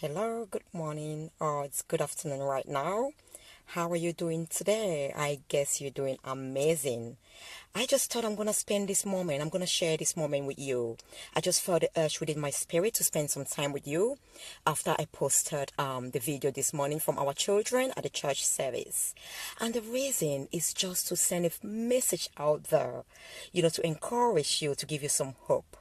Hello, good morning, or it's good afternoon right now. How are you doing today? I guess you're doing amazing. I just thought I'm going to spend this moment, I'm going to share this moment with you. I just felt the urge within my spirit to spend some time with you after I posted the video this morning from our children at the church service. And the reason is just to send a message out there, to encourage you, to give you some hope.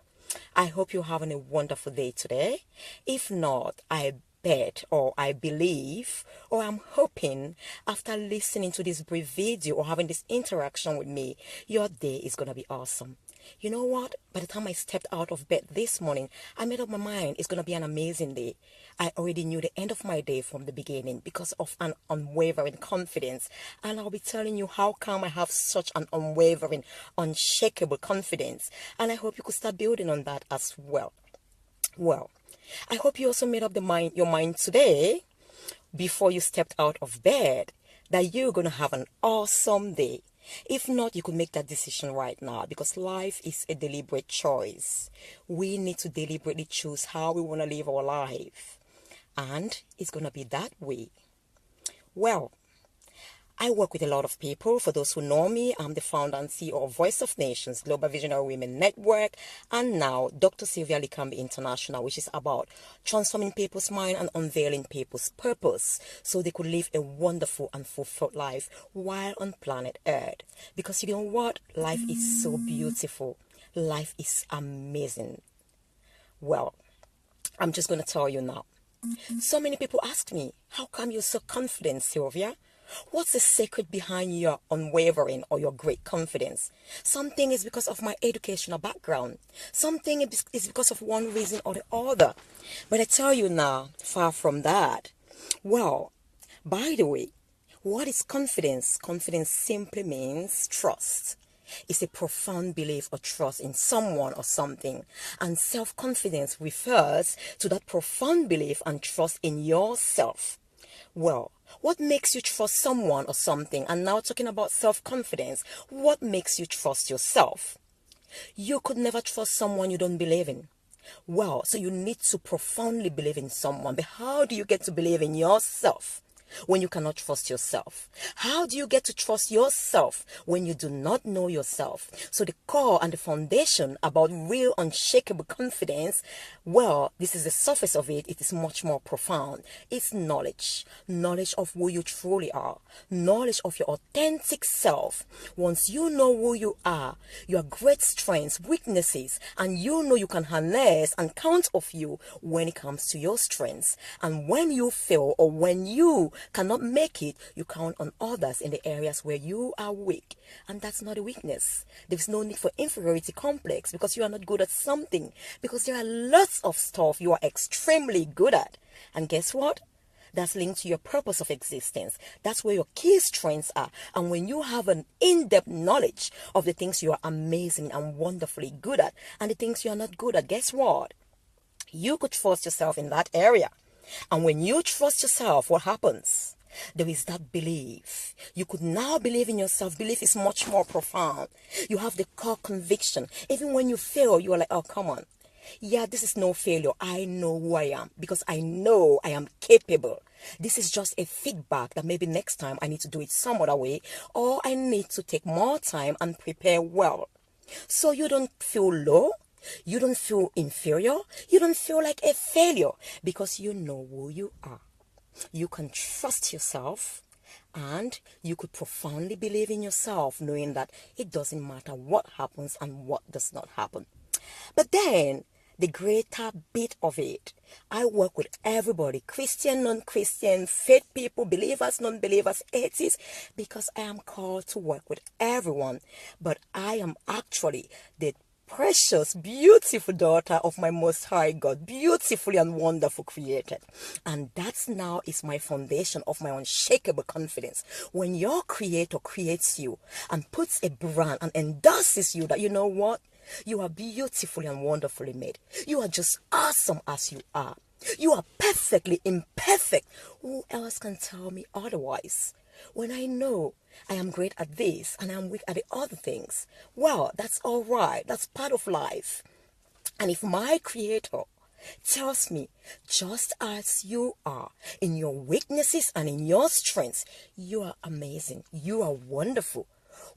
I hope you're having a wonderful day today. If not, I bet or I believe or I'm hoping after listening to this brief video or having this interaction with me, your day is going to be awesome. You know what? By the time I stepped out of bed this morning, I made up my mind it's going to be an amazing day. I already knew the end of my day from the beginning because of an unwavering confidence. And I'll be telling you how come I have such an unwavering, unshakable confidence. And I hope you could start building on that as well. Well, I hope you also made up your mind today before you stepped out of bed that you're going to have an awesome day. If not, you could make that decision right now because life is a deliberate choice. We need to deliberately choose how we want to live our life. And it's going to be that way. Well, I work with a lot of people. For those who know me, I'm the founder and CEO of Voice of Nations, Global Visionary Women Network, and now Dr. Sylvia Likambi International, which is about transforming people's mind and unveiling people's purpose so they could live a wonderful and fulfilled life while on planet Earth. Because you know what? Life is so beautiful. Life is amazing. Well, I'm just going to tell you now. So many people ask me, how come you're so confident, Sylvia? What's the secret behind your unwavering or your great confidence? Something is because of my educational background. Something is because of one reason or the other. But I tell you now, far from that. Well, by the way, what is confidence? Confidence simply means trust. It's a profound belief or trust in someone or something. And self-confidence refers to that profound belief and trust in yourself. Well, what makes you trust someone or something? And now talking about self-confidence, what makes you trust yourself? You could never trust someone you don't believe in. Well, so you need to profoundly believe in someone. But how do you get to believe in yourself when you cannot trust yourself? How do you get to trust yourself when you do not know yourself? So the core and the foundation about real unshakable confidence, well, this is the surface of it. It is much more profound. It's knowledge. Knowledge of who you truly are. Knowledge of your authentic self. Once you know who you are, your great strengths, weaknesses, and you know you can harness and count of you when it comes to your strengths. And when you fail or when you cannot make it, you count on others in the areas where you are weak. And that's not a weakness. There's no need for inferiority complex because you are not good at something. Because there are lots of stuff you are extremely good at. And guess what? That's linked to your purpose of existence. That's where your key strengths are. And when you have an in-depth knowledge of the things you are amazing and wonderfully good at and the things you are not good at, guess what? You could trust yourself in that area. And when you trust yourself, what happens? There is that belief. You could now believe in yourself. Belief is much more profound. You have the core conviction. Even when you fail, you are like, oh, come on. Yeah, this is no failure. I know who I am because I know I am capable. This is just a feedback that maybe next time I need to do it some other way or I need to take more time and prepare well. So you don't feel low. You don't feel inferior. You don't feel like a failure because you know who you are. You can trust yourself and you could profoundly believe in yourself knowing that it doesn't matter what happens and what does not happen. But then the greater bit of it, I work with everybody, Christian, non-Christian, faith people, believers, non-believers, atheists, because I am called to work with everyone. But I am actually the precious, beautiful daughter of my Most High God, beautifully and wonderful created. And that's now is my foundation of my unshakable confidence. When your creator creates you and puts a brand and endorses you that, you know what? You are beautifully and wonderfully made. You are just awesome as you are. You are perfectly imperfect. Who else can tell me otherwise? When I know I am great at this and I'm weak at the other things, well, that's all right. That's part of life. And if my creator tells me, just as you are, in your weaknesses and in your strengths, you are amazing. You are wonderful.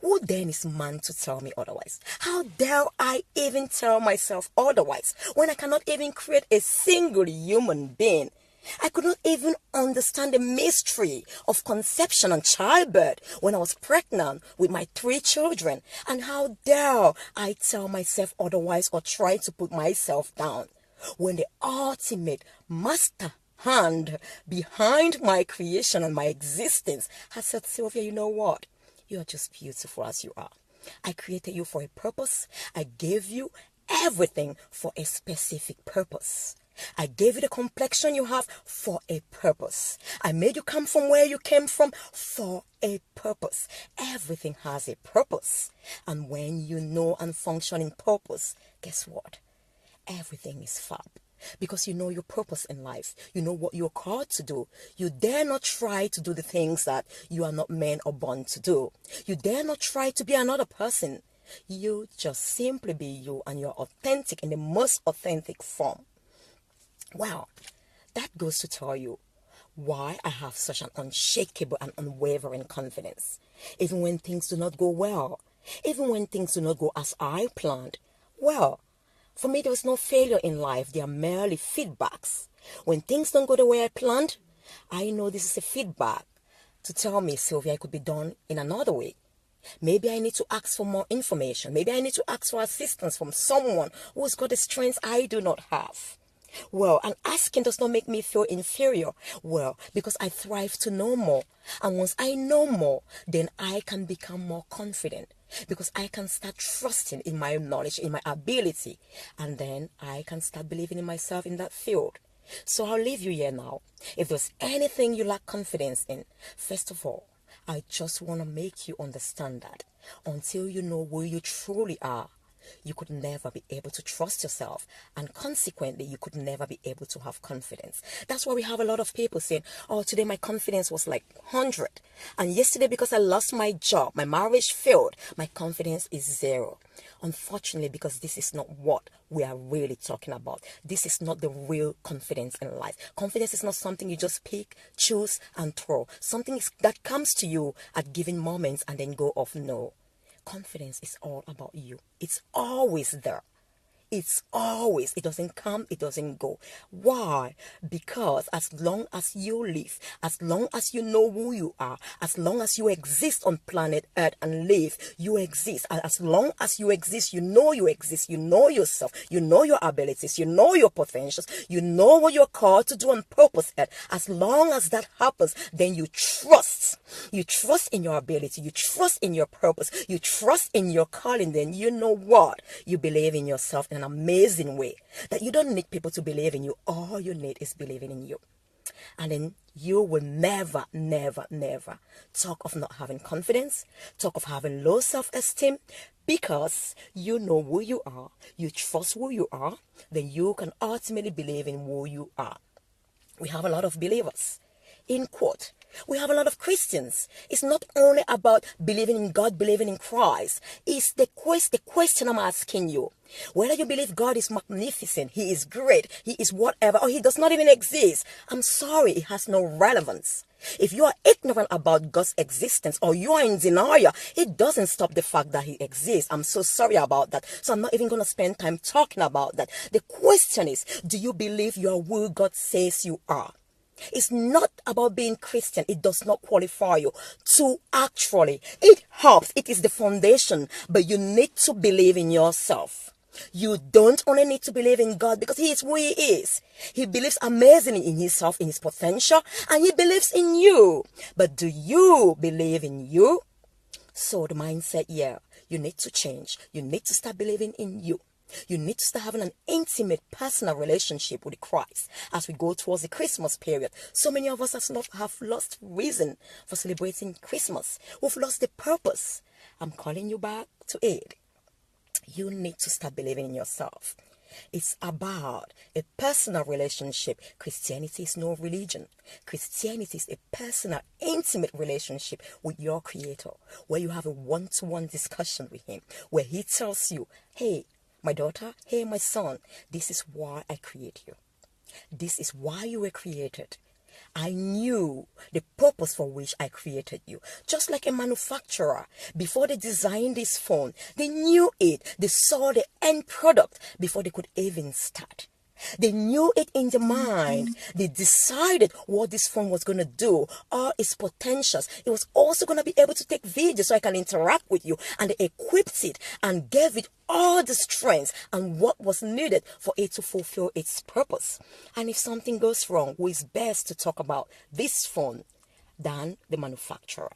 Who then is man to tell me otherwise? How dare I even tell myself otherwise when I cannot even create a single human being? I could not even understand the mystery of conception and childbirth when I was pregnant with my 3 children. And how dare I tell myself otherwise or try to put myself down when the ultimate master hand behind my creation and my existence has said, Sylvia, you know what? You are just beautiful as you are. I created you for a purpose. I gave you everything for a specific purpose. I gave you the complexion you have for a purpose. I made you come from where you came from for a purpose. Everything has a purpose. And when you know and function in purpose, guess what? Everything is fab. Because you know your purpose in life. You know what you're called to do. You dare not try to do the things that you are not meant or born to do. You dare not try to be another person. You just simply be you, and you're authentic in the most authentic form. Wow, that goes to tell you why I have such an unshakable and unwavering confidence. Even when things do not go well, even when things do not go as I planned, well, for me there is no failure in life. They are merely feedbacks. When things don't go the way I planned, I know this is a feedback to tell me, Sylvia, it could be done in another way. Maybe I need to ask for more information. Maybe I need to ask for assistance from someone who's got the strengths I do not have. Well, and asking does not make me feel inferior. Well, because I thrive to know more. And once I know more, then I can become more confident. Because I can start trusting in my knowledge, in my ability. And then I can start believing in myself in that field. So I'll leave you here now. If there's anything you lack confidence in, first of all, I just want to make you understand that until you know who you truly are, you could never be able to trust yourself, and consequently you could never be able to have confidence. That's why we have a lot of people saying, oh, today my confidence was like 100, and yesterday because I lost my job, my marriage failed, my confidence is 0. Unfortunately, because this is not what we are really talking about. This is not the real confidence in life. Confidence is not something you just pick, choose and throw. Something that comes to you at given moments and then go off. No. Confidence is all about you. It's always there. It's always, it doesn't come, it doesn't go. Why? Because as long as you live, as long as you know who you are, as long as you exist on planet Earth and live, you exist. And as long as you exist, you know yourself, you know your abilities, you know your potentials, you know what you're called to do on purpose. And as long as that happens, then you trust. You trust in your ability, you trust in your purpose, you trust in your calling. Then you know what? You believe in yourself in an amazing way, that you don't need people to believe in you. All you need is believing in you. And then you will never talk of not having confidence, talk of having low self-esteem, because you know who you are, you trust who you are, then you can ultimately believe in who you are. We have a lot of believers, in quote. We have a lot of Christians. It's not only about believing in God, believing in Christ. It's the question I'm asking you. Whether you believe God is magnificent, He is great, He is whatever, or He does not even exist, I'm sorry, it has no relevance. If you are ignorant about God's existence or you are in denial, it doesn't stop the fact that He exists. I'm so sorry about that. So I'm not even going to spend time talking about that. The question is, do you believe you are who God says you are? It's not about being Christian. It does not qualify you to actually. It helps. It is the foundation. But you need to believe in yourself. You don't only need to believe in God because He is who He is. He believes amazingly in Himself, in His potential, and He believes in you. But do you believe in you? So the mindset, yeah, you need to change. You need to start believing in you. You need to start having an intimate, personal relationship with Christ as we go towards the Christmas period. So many of us have lost reason for celebrating Christmas. We've lost the purpose. I'm calling you back to aid. You need to start believing in yourself. It's about a personal relationship. Christianity is no religion. Christianity is a personal, intimate relationship with your Creator, where you have a one-to-one discussion with Him, where He tells you, hey, My daughter, hey, my son, this is why I create you. This is why you were created. I knew the purpose for which I created you. Just like a manufacturer, before they designed this phone, they knew it. They saw the end product before they could even start. They knew it in their mind. They decided what this phone was going to do, all its potentials. It was also going to be able to take video so I can interact with you. And they equipped it and gave it all the strengths and what was needed for it to fulfill its purpose. And if something goes wrong, who is best to talk about this phone than the manufacturer?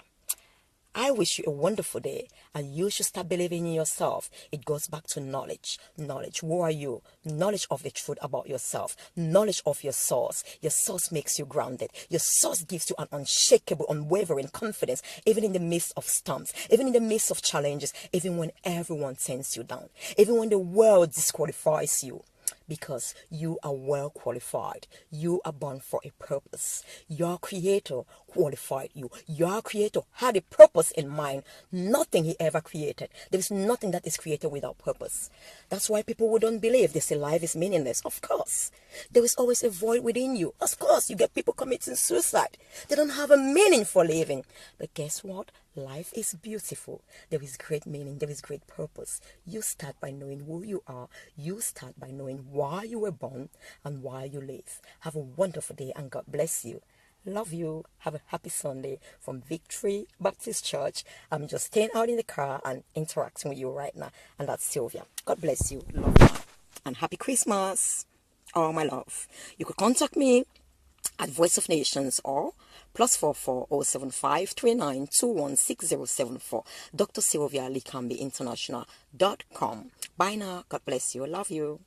I wish you a wonderful day, and you should start believing in yourself. It goes back to knowledge. Knowledge. Who are you? Knowledge of the truth about yourself. Knowledge of your source. Your source makes you grounded. Your source gives you an unshakable, unwavering confidence, even in the midst of storms, even in the midst of challenges, even when everyone turns you down, even when the world disqualifies you. Because you are well qualified. You are born for a purpose. Your creator qualified you. Your creator had a purpose in mind. Nothing he ever created. There is nothing that is created without purpose. That's why people who don't believe, they say life is meaningless. Of course. There is always a void within you. Of course, you get people committing suicide. They don't have a meaning for living. But guess what? Life is beautiful. There is great meaning. There is great purpose. You start by knowing who you are. You start by knowing why you were born and why you live. Have a wonderful day and God bless you. Love you. Have a happy Sunday from Victory Baptist Church. I'm just staying out in the car and interacting with you right now. And that's Sylvia. God bless you. Love you. And happy Christmas. All my love. You could contact me at Voice of Nations or +44 075 39 21 6074. Dr. Sylvia Likambi International.com. Bye now. God bless you. Love you.